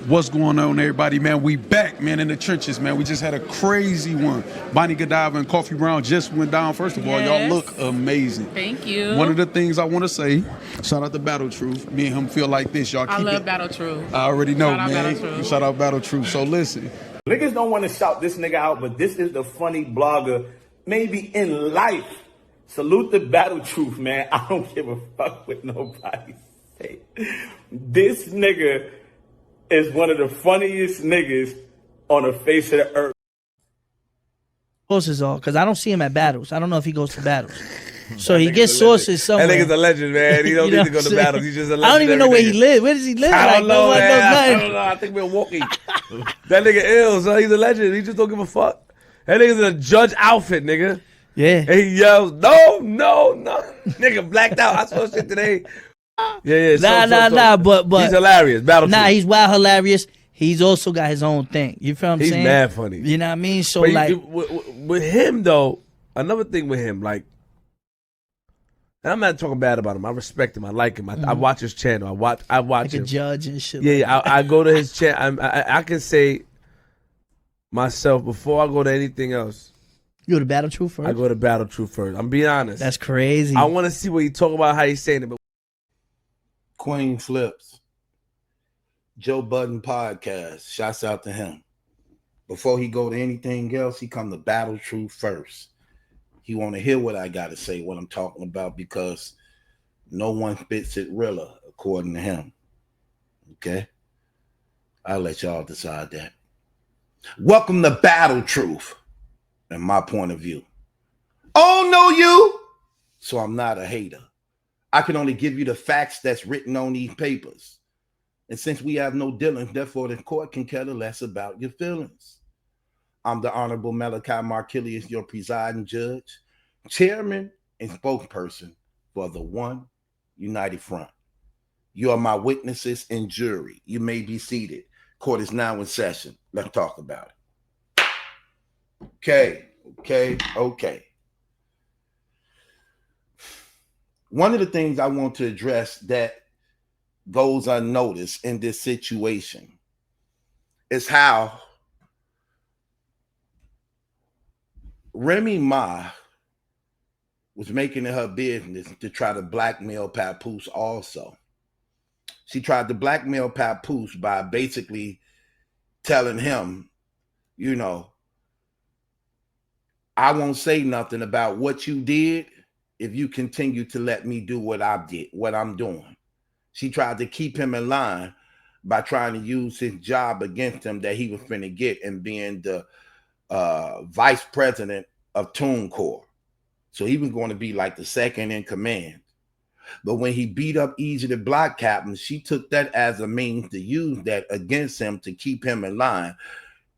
What's going on, everybody, man? We back, man, in the trenches, man. We just had a crazy one. Bonnie Godiva and Coffee Brown just went down. First of all, y'all look amazing. Thank you. One of the things I want to say, shout out to Battle Truth. Me and him feel like this. Y'all keep it. I love Battle Truth. I already know, Shout out man. Battle Truth. Shout out Battle Truth. So listen. Niggas don't want to shout this nigga out, but this is the funny blogger, maybe in life. Salute the Battle Truth, man. I don't give a fuck what nobody say. This nigga is one of the funniest niggas on the face of the earth. Sources all, because I don't see him at battles. I don't know if he goes to battles. So he gets sources somewhere. That nigga's a legend, man. He don't need to go to battles. He's just a legend. I don't even know where he lives. Where does he live? I don't know, nobody man. knows I nothing. don't know. I think Milwaukee. That nigga ill, so he's a legend. He just don't give a fuck. That nigga's in a judge outfit, nigga. Yeah. And he yells, no. Nigga blacked out. I saw shit today. Yeah. Nah. But he's hilarious. Battle Nah, Truth. he's wild hilarious. He's also got his own thing. You feel what I'm He's saying? mad funny. You know what I mean? So But like, with him though, another thing with him, like, and I'm not talking bad about him. I respect him. I like him. I watch his channel. I watch like him. a judge and shit. Yeah. I go to his channel. I can say myself before I go to anything else. You go to Battle Truth first? I go to Battle Truth first. I'm being honest. That's crazy. I want to see what he talk about, how he's saying it. But Queen Flips, Joe Budden podcast. Shouts out to him. Before he go to anything else, he come to Battle Truth first. He want to hear what I got to say, what I'm talking about, because no one fits it realer, according to him. Okay? I'll let y'all decide that. Welcome to Battle Truth, in my point of view. Oh, no, you. So I'm not a hater. I can only give you the facts that's written on these papers. And since we have no dealings, therefore the court can care less about your feelings. I'm the Honorable MallikiBaker, your presiding judge, chairman, and spokesperson for the One United Front. You are my witnesses and jury. You may be seated. Court is now in session. Let's talk about it. Okay. One of the things I want to address that goes unnoticed in this situation is how Remy Ma was making it her business to try to blackmail Papoose also. She tried to blackmail Papoose by basically telling him, you know, I won't say nothing about what you did if you continue to let me do what I did, what I'm doing. She tried to keep him in line by trying to use his job against him that he was finna get and being the vice president of TuneCore. So he was going to be like the second in command. But when he beat up Easy the Block Captain, she took that as a means to use that against him to keep him in line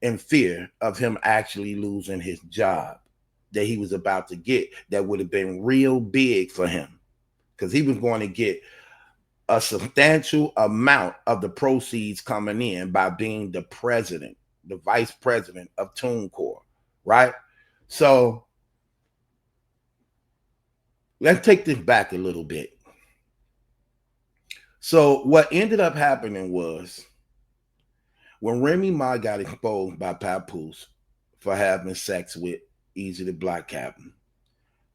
in fear of him actually losing his job that he was about to get that would have been real big for him because he was going to get a substantial amount of the proceeds coming in by being the president, the vice president of TuneCore, right? So let's take this back a little bit. So what ended up happening was when Remy Ma got exposed by Papoose for having sex with Easy the Block Captain,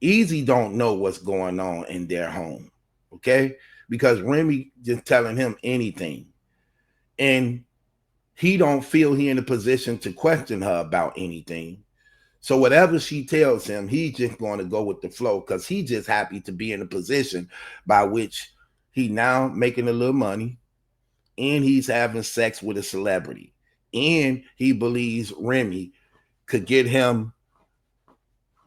Easy don't know what's going on in their home, okay? Because Remy just telling him anything. And he don't feel he in a position to question her about anything. So whatever she tells him, he's just going to go with the flow because he's just happy to be in a position by which he now making a little money and he's having sex with a celebrity. And he believes Remy could get him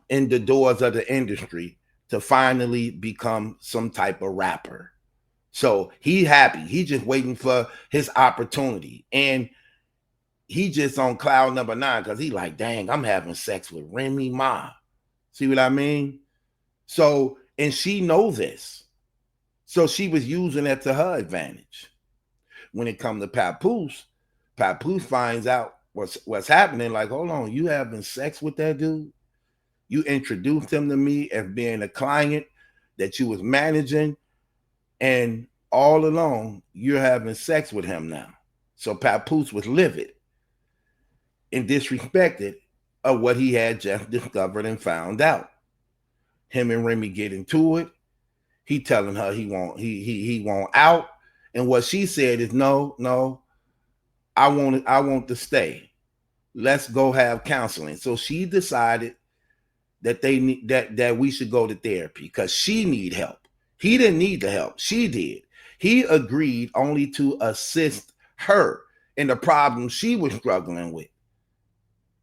in the doors of the industry to finally become some type of rapper. So he happy. He just waiting for his opportunity. And he just on cloud number 9 because he like, dang, I'm having sex with Remy Ma. See what I mean? So, and she know this. So she was using that to her advantage. When it comes to Papoose, Papoose finds out what's happening. Like, hold on, you having sex with that dude? You introduced him to me as being a client that you was managing. And all along, you're having sex with him now. So Papoose was livid and disrespected of what he had just discovered and found out. Him and Remy get into it. He telling her he won't out. And what she said is, no, I want to stay. Let's go have counseling. So she decided that that we should go to therapy because she need help. He didn't need the help. She did. He agreed only to assist her in the problems she was struggling with.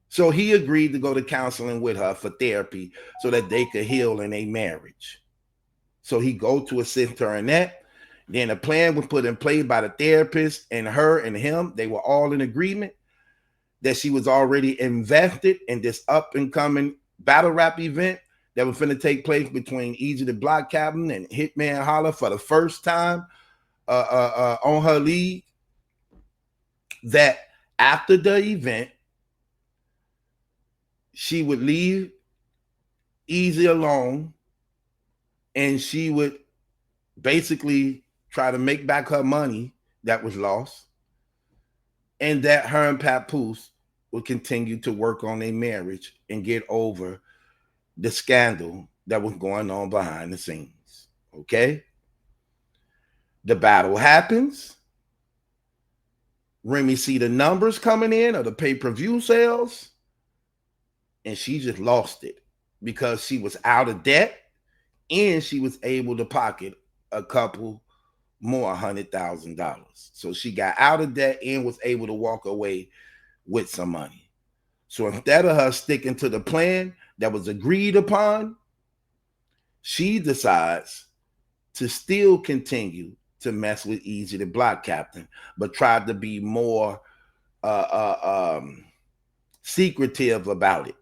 So he agreed to go to counseling with her for therapy so that they could heal in a marriage. So he go to assist her in that. Then a plan was put in place by the therapist, and her and him, they were all in agreement that she was already invested in this up and coming battle rap event that was going to take place between Easy the Block Captain and Hitman Holla for the first time on her league. That after the event, she would leave Easy alone and she would basically try to make back her money that was lost, and that her and Papoose would continue to work on their marriage and get over the scandal that was going on behind the scenes. Okay? The battle happens. Remy see the numbers coming in of the pay-per-view sales, and she just lost it because she was out of debt and she was able to pocket a couple more $100,000. So she got out of debt and was able to walk away with some money. So instead of her sticking to the plan that was agreed upon, she decides to still continue to mess with Easy the Block Captain, but tried to be more secretive about it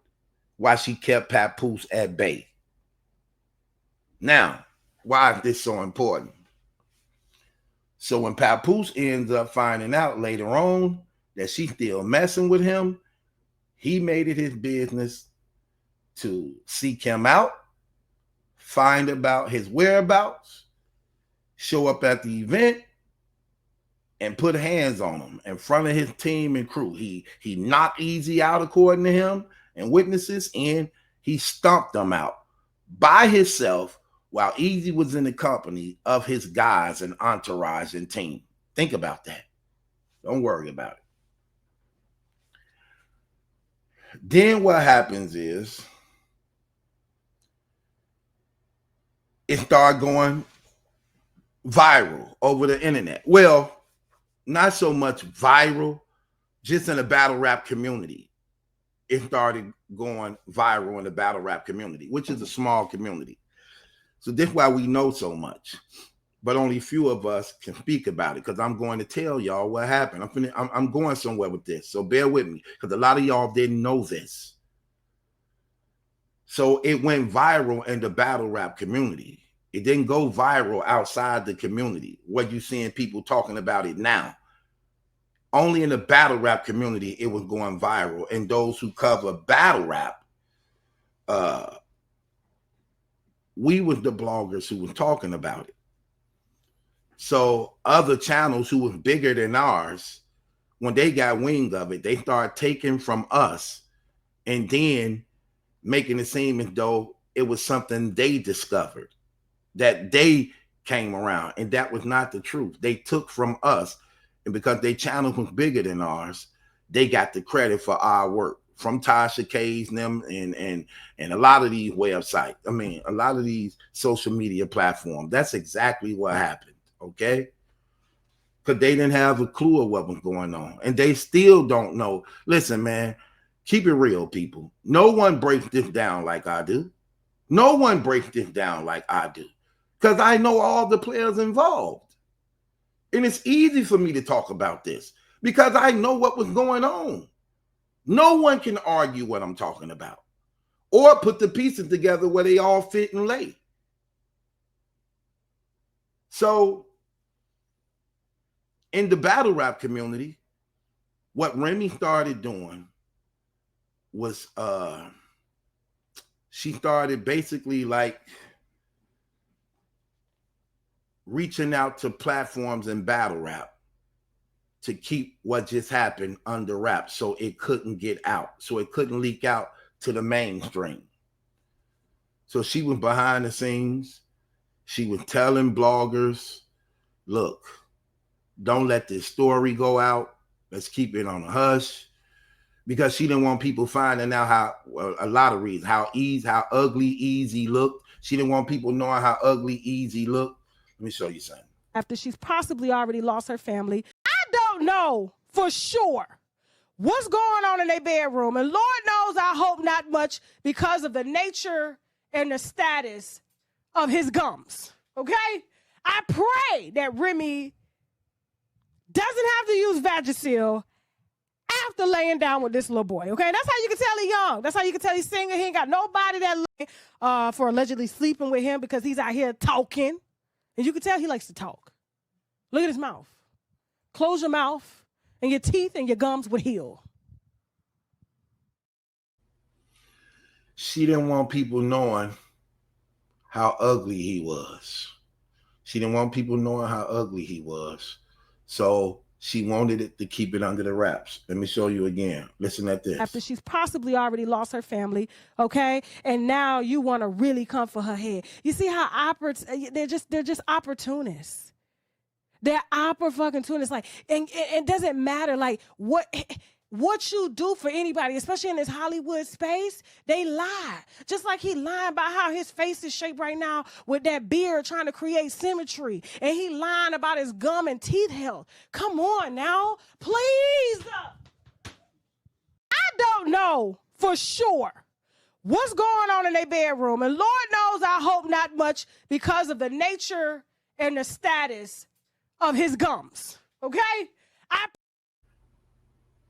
while she kept Papoose at bay. Now, why is this so important? So when Papoose ends up finding out later on that she's still messing with him, he made it his business to seek him out, find about his whereabouts, show up at the event, and put hands on him in front of his team and crew. He knocked Easy out according to him and witnesses, and he stomped them out by himself while Easy was in the company of his guys and entourage and team. Think about that. Don't worry about it. Then what happens is it started going viral over the internet. Well, not so much viral, just in the battle rap community. It started going viral in the battle rap community, which is a small community. So that's why we know so much, but only few of us can speak about it because I'm going to tell y'all what happened. I'm going somewhere with this, so bear with me because a lot of y'all didn't know this. So it went viral in the battle rap community. It didn't go viral outside the community. What you seeing people talking about it now? Only in the battle rap community it was going viral, and those who cover battle rap, we was the bloggers who was talking about it. So other channels who was bigger than ours, when they got wind of it, they started taking from us and then making it seem as though it was something they discovered, that they came around, and that was not the truth. They took from us, and because their channel was bigger than ours, they got the credit for our work from Tasha K's and them and a lot of these websites. I mean, a lot of these social media platforms. That's exactly what happened, okay? Because they didn't have a clue of what was going on, and they still don't know. Listen, man, keep it real, people. No one breaks this down like I do. No one breaks this down like I do, because I know all the players involved. And it's easy for me to talk about this because I know what was going on. No one can argue what I'm talking about or put the pieces together where they all fit and lay. So in the battle rap community, what Remy started doing was she started basically like reaching out to platforms in battle rap to keep what just happened under wraps so it couldn't get out, so it couldn't leak out to the mainstream. So she was behind the scenes. She was telling bloggers, look, don't let this story go out. Let's keep it on a hush. Because she didn't want people finding out how, well, a lot of reasons, how ugly Easy looked. She didn't want people knowing how ugly Easy looked. Let me show you something. After she's possibly already lost her family. I don't know for sure what's going on in their bedroom. And Lord knows I hope not much because of the nature and the status of his gums. Okay? I pray that Remy doesn't have to use Vagisil after laying down with this little boy, okay? That's how you can tell he's young. That's how you can tell he's single. He ain't got nobody that for allegedly sleeping with him because he's out here talking. And you can tell he likes to talk. Look at his mouth. Close your mouth, and your teeth and your gums would heal. She didn't want people knowing how ugly he was. She didn't want people knowing how ugly he was. So she wanted it to keep it under the wraps. Let me show you again. Listen at this. After she's possibly already lost her family, okay? And now you want to really come for her head. You see how they're just opportunists. They're opportunists. Like, and it doesn't matter like what you do for anybody, especially in this Hollywood space, they lie. Just like he lying about how his face is shaped right now with that beard trying to create symmetry. And he lying about his gum and teeth health. Come on now, please. I don't know for sure what's going on in their bedroom. And Lord knows I hope not much because of the nature and the status of his gums. Okay?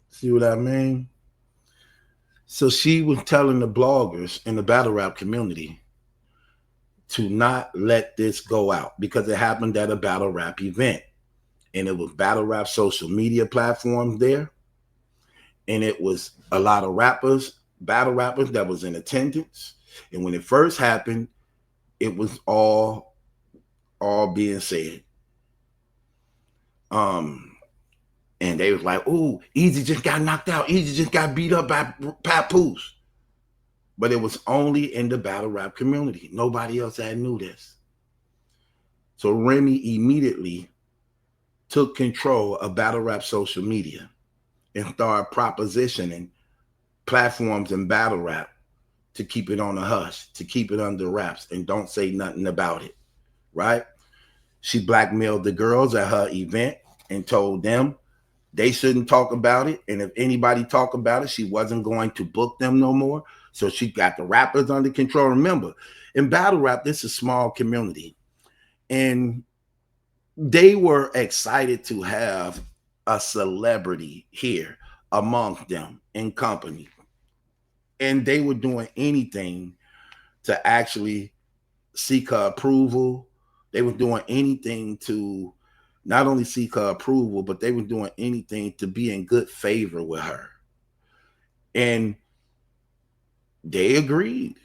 See what I mean? So she was telling the bloggers in the battle rap community to not let this go out because it happened at a battle rap event. And it was battle rap social media platforms there. And it was a lot of rappers, battle rappers that was in attendance. And when it first happened, it was all being said. And they was like, "Ooh, Easy just got knocked out. Easy just got beat up by Papoose." But it was only in the battle rap community. Nobody else had knew this. So Remy immediately took control of battle rap social media and started propositioning platforms in battle rap to keep it on a hush, to keep it under wraps, and don't say nothing about it, right? She blackmailed the girls at her event and told them they shouldn't talk about it. And if anybody talk about it, she wasn't going to book them no more. So she got the rappers under control. Remember, in battle rap, this is a small community. And they were excited to have a celebrity here amongst them in company. And they were doing anything to actually seek her approval. They were doing anything to not only seek her approval, but they were doing anything to be in good favor with her. And they agreed.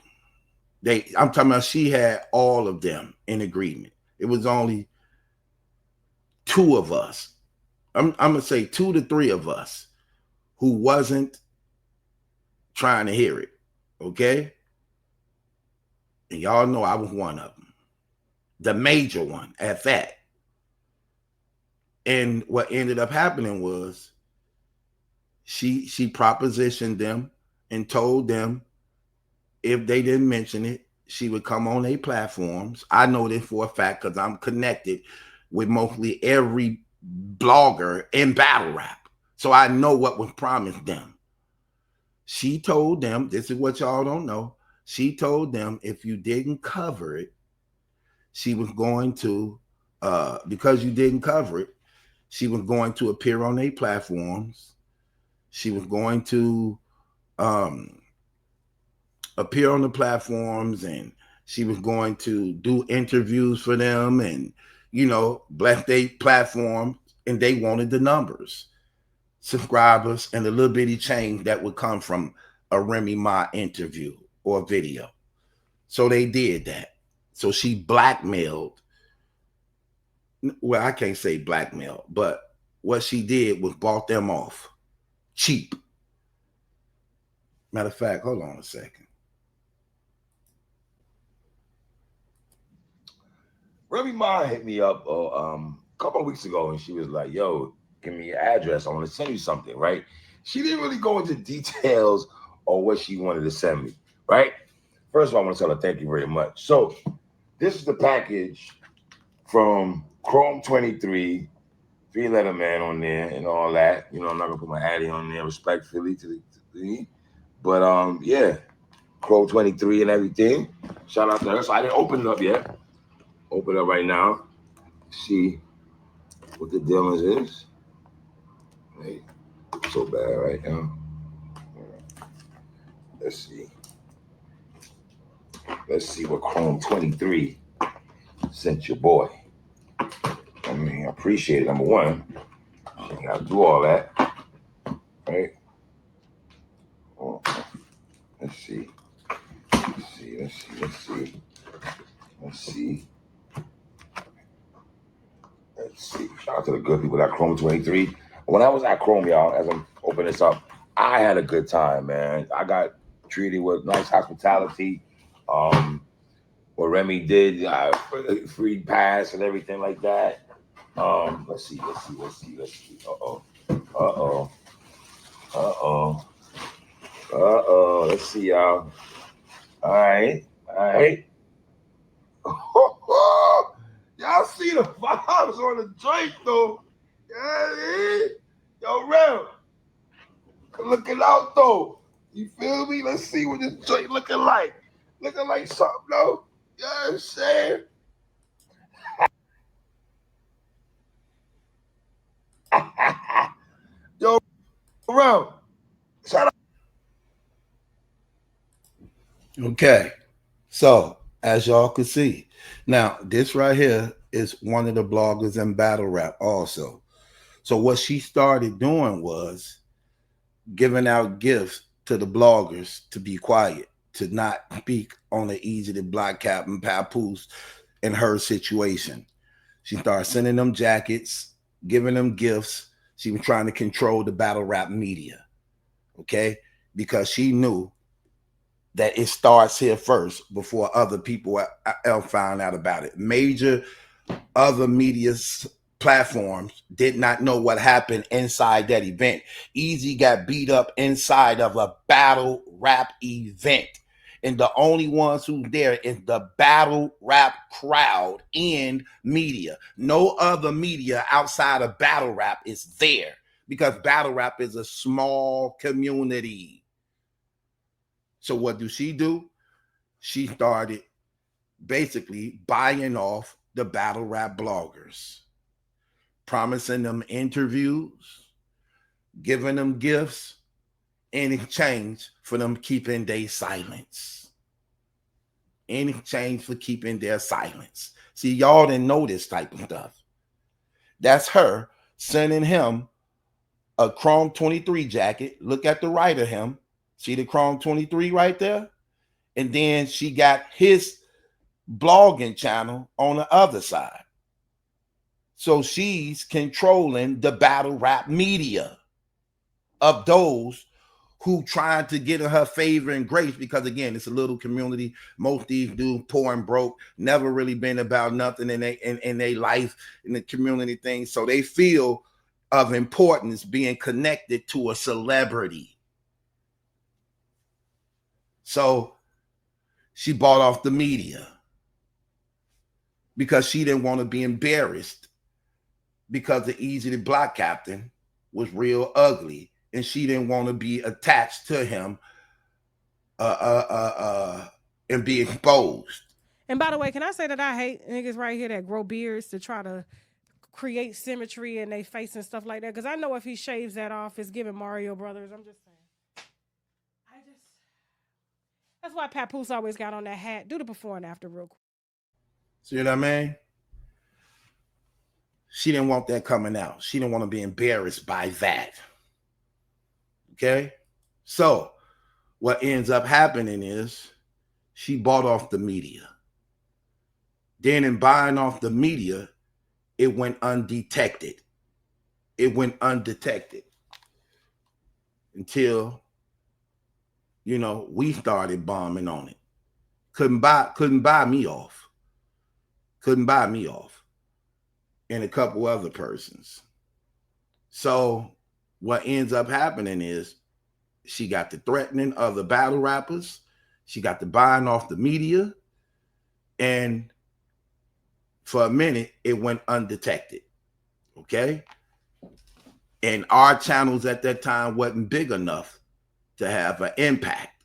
I'm talking about she had all of them in agreement. It was only two of us. I'm going to say 2 to 3 of us who wasn't trying to hear it. Okay? And y'all know I was one of them. The major one at that. And what ended up happening was she propositioned them and told them if they didn't mention it, she would come on their platforms. I know this for a fact because I'm connected with mostly every blogger in battle rap. So I know what was promised them. She told them, this is what y'all don't know. She told them if you didn't cover it, she was going to, because you didn't cover it, she was going to appear on their platforms. She was going to appear on the platforms, and she was going to do interviews for them and, you know, bless their platform. And they wanted the numbers, subscribers, and the little bitty change that would come from a Remy Ma interview or video. So they did that. So she blackmailed. Well, I can't say blackmail, but what she did was bought them off cheap. Matter of fact, hold on a second. Remy Ma hit me up a couple of weeks ago, and she was like, yo, give me your address. I want to send you something, right? She didn't really go into details on what she wanted to send me, right? First of all, I want to tell her thank you very much. So this is the package from Chrome 23, 3-letter man on there and all that. You know, I'm not going to put my Addy on there respectfully to the but yeah, Chrome 23 and everything. Shout out to her. So I didn't open it up yet. Open it up right now. See what the deal is. Hey, so bad right now. Let's see. Let's see what Chrome 23 sent your boy. I mean, I appreciate it, number one. You ain't gotta do all that. Right? Oh, let's see. Let's see. Let's see. Let's see. Let's see. Let's see. Shout out to the good people at Chrome 23. When I was at Chrome, y'all, as I'm opening this up, I had a good time, man. I got treated with nice hospitality. What Remy did, free pass and everything like that. Let's see. Uh-oh. Let's see, y'all. All right. Y'all see the vibes on the joint, though. Yeah. Yo, Rem, looking out, though. You feel me? Let's see what this joint looking like. Looking like something, though. You know what I'm saying? Yo, Rem, shout out. Okay. So, as y'all can see, now this right here is one of the bloggers in battle rap also. So what she started doing was giving out gifts to the bloggers to be quiet, to not speak on the Easy to Black Cap and Papoose in her situation. She started sending them jackets, giving them gifts. She was trying to control the battle rap media, okay? Because she knew that it starts here first before other people found out about it. Major other media platforms did not know what happened inside that event. Easy got beat up inside of a battle rap event. And the only ones who there is the battle rap crowd and media. No other media outside of battle rap is there because battle rap is a small community. So what do? She started basically buying off the battle rap bloggers, promising them interviews, giving them gifts in exchange for them keeping their silence. In exchange for keeping their silence. See, y'all didn't know this type of stuff. That's her sending him a Chrome 23 jacket. Look at the right of him. See the Chrome 23 right there? And then she got his blogging channel on the other side. So she's controlling the battle rap media of those who trying to get in her favor and grace, because again, it's a little community. Most of these dudes poor and broke, never really been about nothing in their life, in the community thing. So they feel of importance being connected to a celebrity. So she bought off the media because she didn't want to be embarrassed because the Easy to Block captain was real ugly and she didn't want to be attached to him and be exposed. And by the way, can I say that I hate niggas right here that grow beards to try to create symmetry in their face and stuff like that? Because I know if he shaves that off, it's giving Mario Brothers. I'm just saying. That's why Papoose always got on that hat. Do the before and after real quick. See what I mean? She didn't want that coming out. She didn't want to be embarrassed by that. Okay? So what ends up happening is she bought off the media. Then in buying off the media, it went undetected. it went undetected until, you know, we started bombing on it. Couldn't buy me off. Couldn't buy me off. And a couple other persons. So what ends up happening is she got the threatening other battle rappers. She got the buying off the media. And for a minute, it went undetected. Okay? And our channels at that time wasn't big enough to have an impact.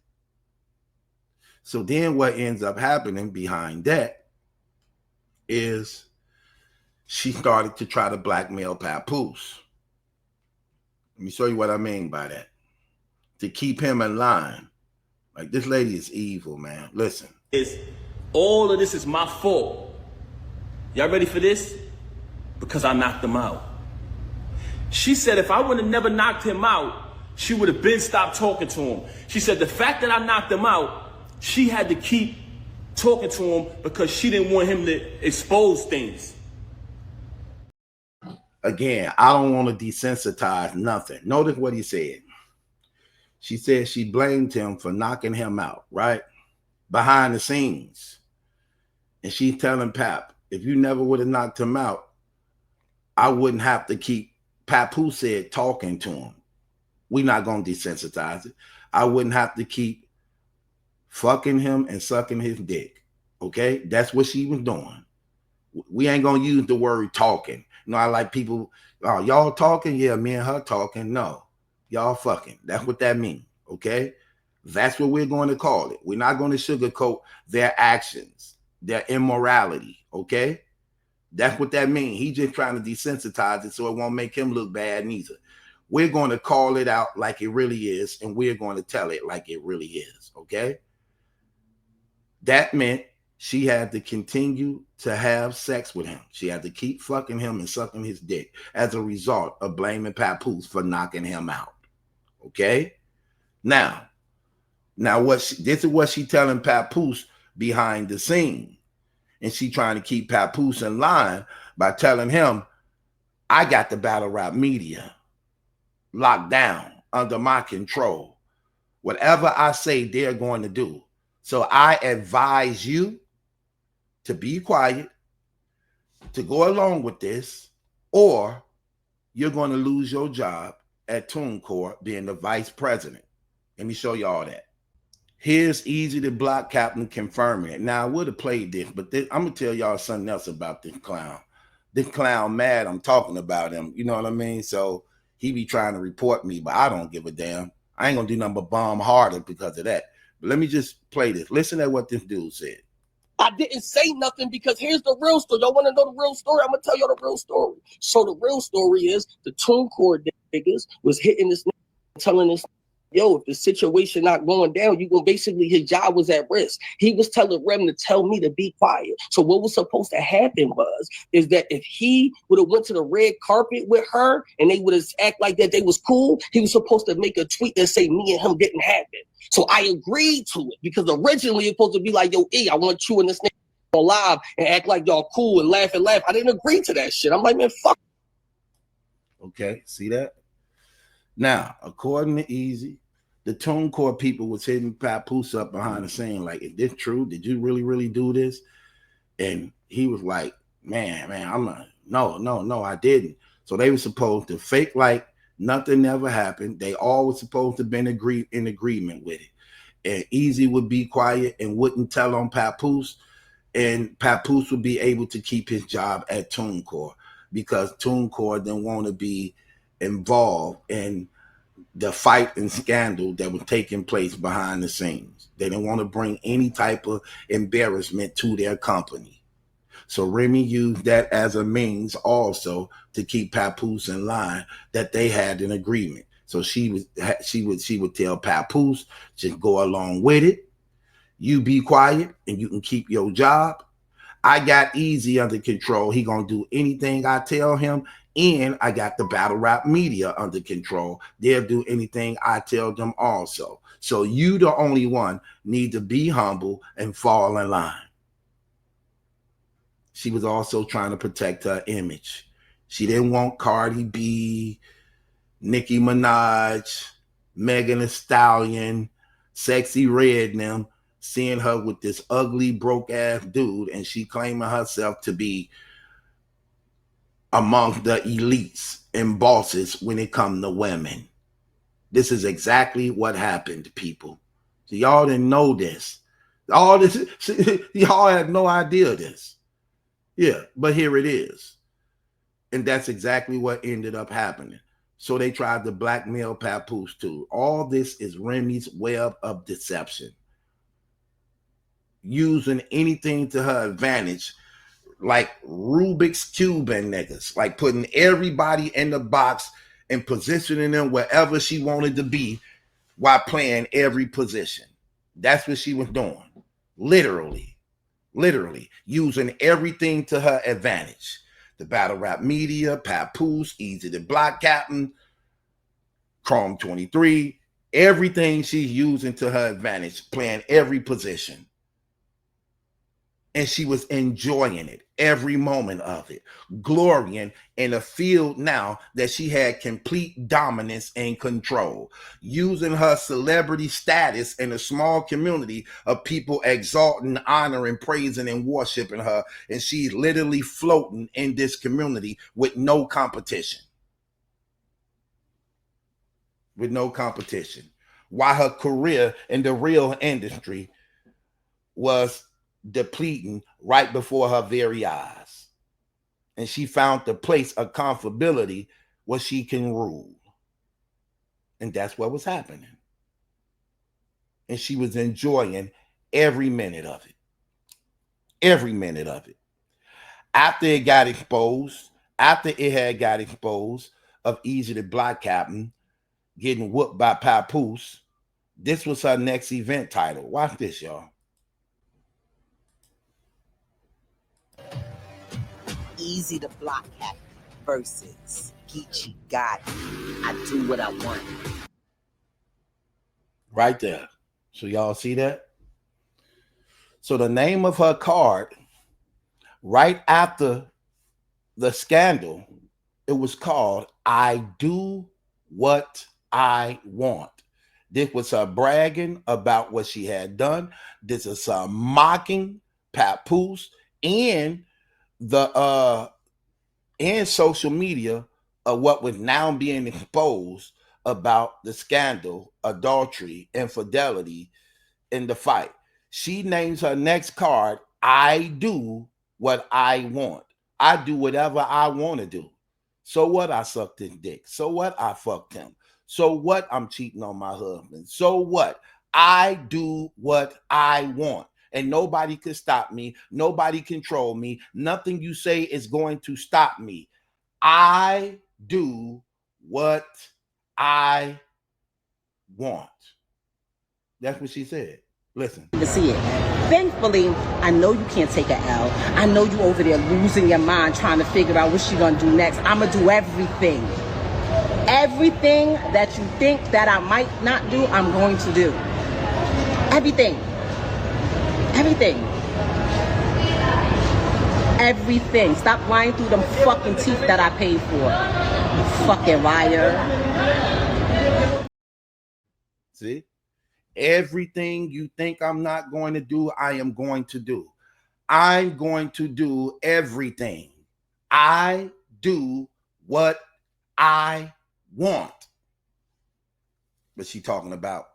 So then what ends up happening behind that is she started to try to blackmail Papoose. Let me show you what I mean by that. To keep him in line. Like, this lady is evil, man. Listen. All of this is my fault. Y'all ready for this? Because I knocked him out. She said if I would have never knocked him out, she would have been stopped talking to him. She said the fact that I knocked him out, she had to keep talking to him because she didn't want him to expose things. Again, I don't want to desensitize nothing. Notice what he said. She said she blamed him for knocking him out, right? Behind the scenes. And she's telling Pap, if you never would have knocked him out, I wouldn't have to keep, Papoose said, talking to him. We're not going to desensitize it. I wouldn't have to keep fucking him and sucking his dick. Okay? That's what she was doing. We ain't going to use the word talking. You know, I like people, oh, y'all talking? Yeah, me and her talking. No, y'all fucking. That's what that means. Okay? That's what we're going to call it. We're not going to sugarcoat their actions, their immorality. Okay? That's what that means. He's just trying to desensitize it so it won't make him look bad neither. We're going to call it out like it really is, and we're going to tell it like it really is. Okay? That meant she had to continue to have sex with him. She had to keep fucking him and sucking his dick as a result of blaming Papoose for knocking him out. Okay? Now this is what she telling Papoose behind the scene. And she trying to keep Papoose in line by telling him, I got the battle rap media locked down under my control. Whatever I say, they're going to do. So I advise you to be quiet, to go along with this, or you're going to lose your job at TuneCore being the vice president. Let me show y'all that. Here's Easy the Block Captain confirming it. Now, I would have played this, but I'm going to tell y'all something else about this clown. This clown mad I'm talking about him. You know what I mean? So he be trying to report me, but I don't give a damn. I ain't going to do nothing but bomb harder because of that. But let me just play this. Listen to what this dude said. I didn't say nothing because here's the real story. Y'all want to know the real story? I'm going to tell y'all the real story. So the real story is the TuneCore niggas was hitting this nigga, telling this, yo, if the situation not going down, you gonna basically, his job was at risk. He was telling Rem to tell me to be quiet. So what was supposed to happen is that if he would have went to the red carpet with her and they would have act like that they was cool, he was supposed to make a tweet that say me and him didn't happen. So I agreed to it because originally it was supposed to be like, yo, E, I want you and this nigga on live and act like y'all cool and laugh and laugh. I didn't agree to that shit. I'm like, man, fuck. Okay, see that? Now, according to Easy, the TuneCore people was hitting Papoose up behind the scene like, is this true? Did you really do this? And he was like, man, no, I didn't. So they were supposed to fake like nothing ever happened. They all were supposed to have been in agreement with it. And Easy would be quiet and wouldn't tell on Papoose. And Papoose would be able to keep his job at TuneCore because TuneCore didn't want to be involved in the fight and scandal that was taking place behind the scenes. They didn't want to bring any type of embarrassment to their company. So Remy used that as a means also to keep Papoose in line that they had an agreement. So she would tell Papoose, just go along with it. You be quiet and you can keep your job. I got Easy under control. He gonna do anything I tell him. And I got the battle rap media under control. They'll do anything I tell them also. So you, the only one, need to be humble and fall in line. She was also trying to protect her image. She didn't want Cardi B, Nicki Minaj, Megan Thee Stallion, Sexy Red and them seeing her with this ugly, broke-ass dude, and she claiming herself to be among the elites and bosses when it comes to women. This is exactly what happened, people. So y'all didn't know this. All this, y'all had no idea this. Yeah, but here it is. And that's exactly what ended up happening. So they tried to blackmail Papoose too. All this is Remy's web of deception. Using anything to her advantage, like Rubik's Cube and niggas, like putting everybody in the box and positioning them wherever she wanted to be while playing every position. That's what she was doing. Literally using everything to her advantage. The battle rap media, Papoose, Easy the Block Captain, Chrome 23, everything she's using to her advantage, playing every position. And she was enjoying it, every moment of it, glorying in a field now that she had complete dominance and control, using her celebrity status in a small community of people exalting, honoring, praising, and worshiping her. And she's literally floating in this community with no competition. With no competition. While her career in the real industry was depleting right before her very eyes. And she found the place of comfortability where she can rule. And that's what was happening. And she was enjoying every minute of it. Every minute of it. After it got exposed, of Easy the Block Captain getting whooped by Papoose, this was her next event title. Watch this, y'all. Easy to Block Captain versus Geechee Gotti. I do what I want. Right there. So y'all see that? So the name of her card, right after the scandal, it was called I Do What I Want. This was her bragging about what she had done. This is her mocking Papoose and and social media of what was now being exposed about the scandal, adultery, infidelity in the fight. She names her next card, I Do What I Want. I do whatever I want to do. So what? I sucked his dick. So what? I fucked him. So what? I'm cheating on my husband. So what? I do what I want. And nobody can stop me. Nobody control me. Nothing you say is going to stop me. I do what I want. That's what she said. Listen. To see it. Thankfully, I know you can't take an L. I know you over there losing your mind trying to figure out what she gonna do next. I'm gonna do everything. Everything that you think that I might not do, I'm going to do. Everything. Everything. Everything. Stop lying through them fucking teeth that I paid for. You fucking liar. See? Everything you think I'm not going to do, I am going to do. I'm going to do everything. I do what I want. But she talking about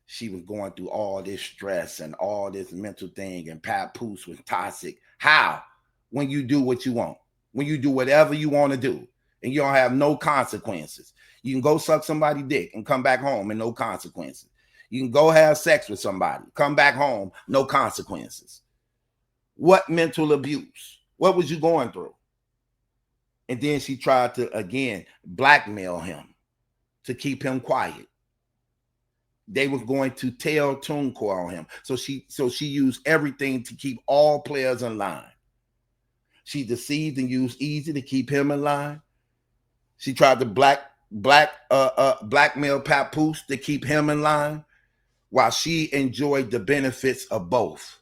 she was going through all this stress and all this mental thing, and Papoose was toxic. How? When you do what you want. When you do whatever you want to do, and you don't have no consequences. You can go suck somebody's dick and come back home and no consequences. You can go have sex with somebody, come back home, no consequences. What mental abuse? What was you going through? And then she tried to, again, blackmail him to keep him quiet. They were going to tell TuneCore on him. So she used everything to keep all players in line. She deceived and used Easy to keep him in line. She tried to blackmail Papoose to keep him in line, while she enjoyed the benefits of both.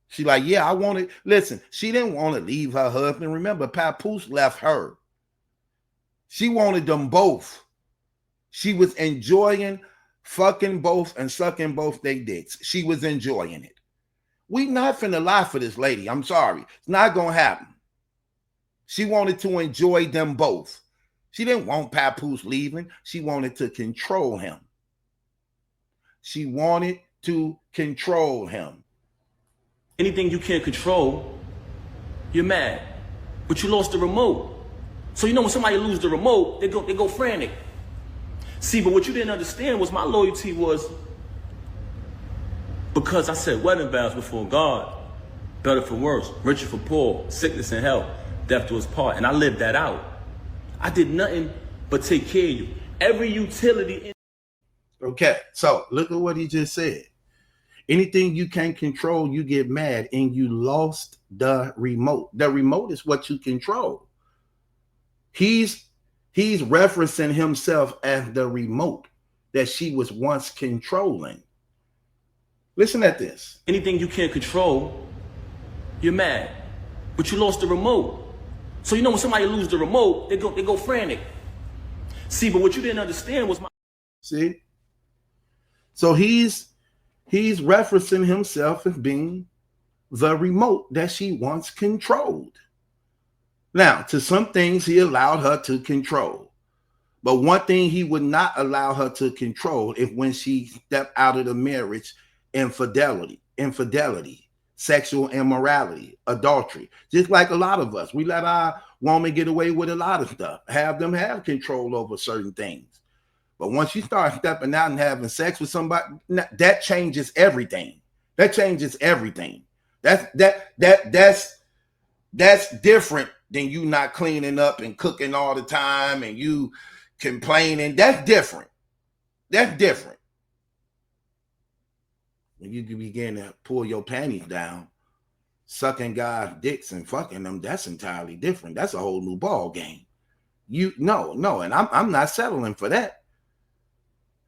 She like, yeah, I wanted. Listen, she didn't want to leave her husband. Remember, Papoose left her. She wanted them both. She was enjoying fucking both and sucking both they dicks. She was enjoying it. We not finna lie for this lady. I'm sorry. It's not gonna happen. She wanted to enjoy them both. She didn't want Papoose leaving. She wanted to control him. She wanted to control him. Anything you can't control, you're mad. But you lost the remote. So you know when somebody lose the remote, they go frantic. See, but what you didn't understand was my loyalty was because I said wedding vows before God, better for worse, richer for poor, sickness and health, death to his part. And I lived that out. I did nothing but take care of you. Every utility. Okay, so look at what he just said. Anything you can't control, you get mad, and you lost the remote. The remote is what you control. He's referencing himself as the remote that she was once controlling. Listen at this. Anything you can't control, you're mad. But you lost the remote. So you know when somebody lose the remote, they go frantic. See, but what you didn't understand was my... See? So he's referencing himself as being the remote that she once controlled. Now, to some things he allowed her to control. But one thing he would not allow her to control is when she stepped out of the marriage, infidelity, sexual immorality, adultery. Just like a lot of us, we let our woman get away with a lot of stuff, have them have control over certain things. But once you start stepping out and having sex with somebody, that changes everything. That changes everything. That's different than you not cleaning up and cooking all the time and you complaining. That's different. That's different. When you begin to pull your panties down, sucking guys' dicks and fucking them, that's entirely different. That's a whole new ball game. No, and I'm not settling for that.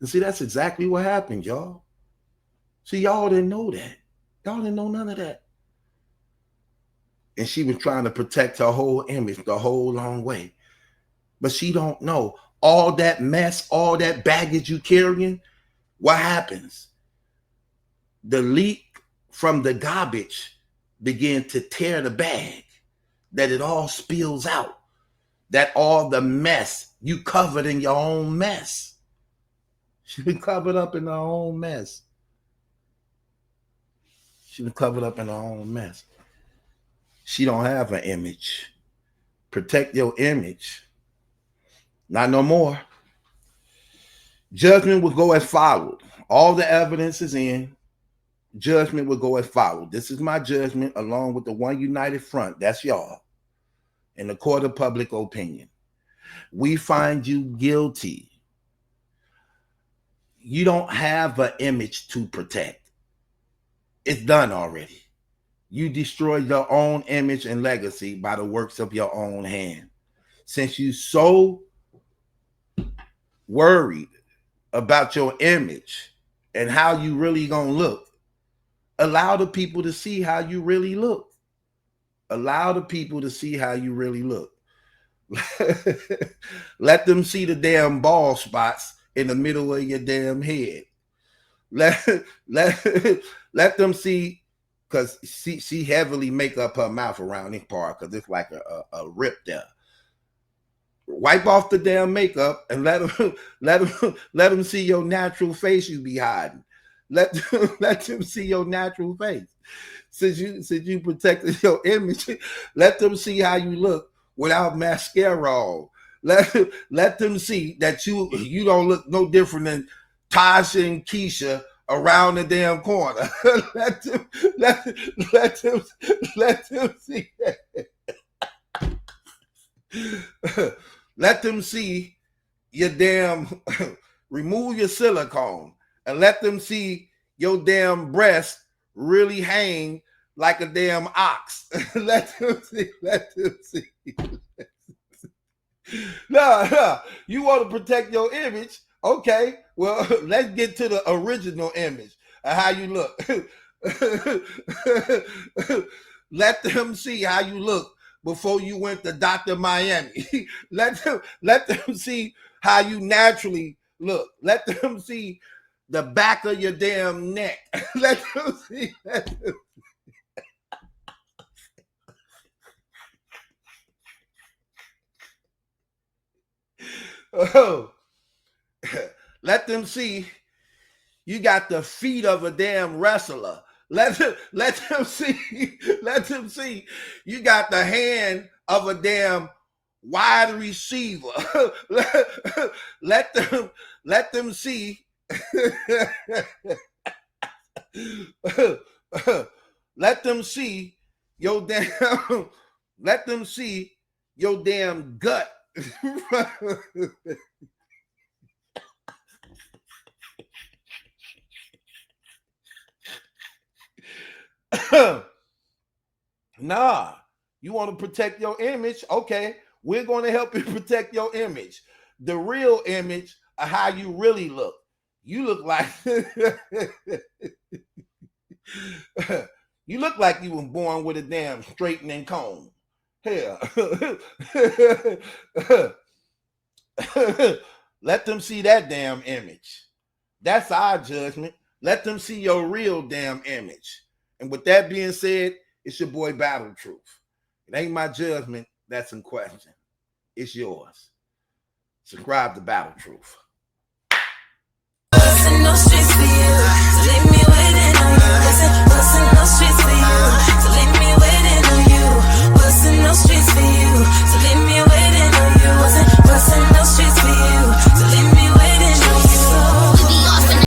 And see, that's exactly what happened, y'all. See, y'all didn't know that. Y'all didn't know none of that. And she was trying to protect her whole image the whole long way. But she don't know all that mess, all that baggage you carrying. What happens? The leak from the garbage began to tear the bag, that it all spills out, that all the mess, you covered in your own mess. She been covered up in her own mess. She been covered up in her own mess. She don't have an image. Protect your image. Not no more. Judgment will go as followed. All the evidence is in. Judgment will go as followed. This is my judgment along with the one united front. That's y'all. In the court of public opinion. We find you guilty. You don't have an image to protect. It's done already. You destroyed your own image and legacy by the works of your own hand. Since you so worried about your image and how you really gonna look, allow the people to see how you really look. Allow the people to see how you really look. Let them see the damn bald spots in the middle of your damn head. Let them see, because she heavily make up her mouth around this part because it's like a rip there. Wipe off the damn makeup and let them see your natural face you be hiding. Let them see your natural face. Since you protected your image, let them see how you look without mascara on. Let them see that you don't look no different than Tasha and Keisha around the damn corner. let them see that. Let them see your damn remove your silicone and let them see your damn breast really hang like a damn ox. Let them see. No, you want to protect your image? Okay, well, let's get to the original image of how you look. Let them see how you look before you went to Dr. Miami. let them see how you naturally look. Let them see the back of your damn neck. Let them see. Oh, let them see you got the feet of a damn wrestler. Let them see you got the hand of a damn wide receiver. let them see let them see your damn let them see your damn gut. Nah, you want to protect your image? Okay, we're going to help you protect your image. The real image of how you really look. You look like you look like you were born with a damn straightening comb. Hell. Let them see that damn image. That's our judgment. Let them see your real damn image. And with that being said, it's your boy Battle Truth. It ain't my judgment that's in question. It's yours. Subscribe to Battle Truth. No streets for you. Leave me waiting on you.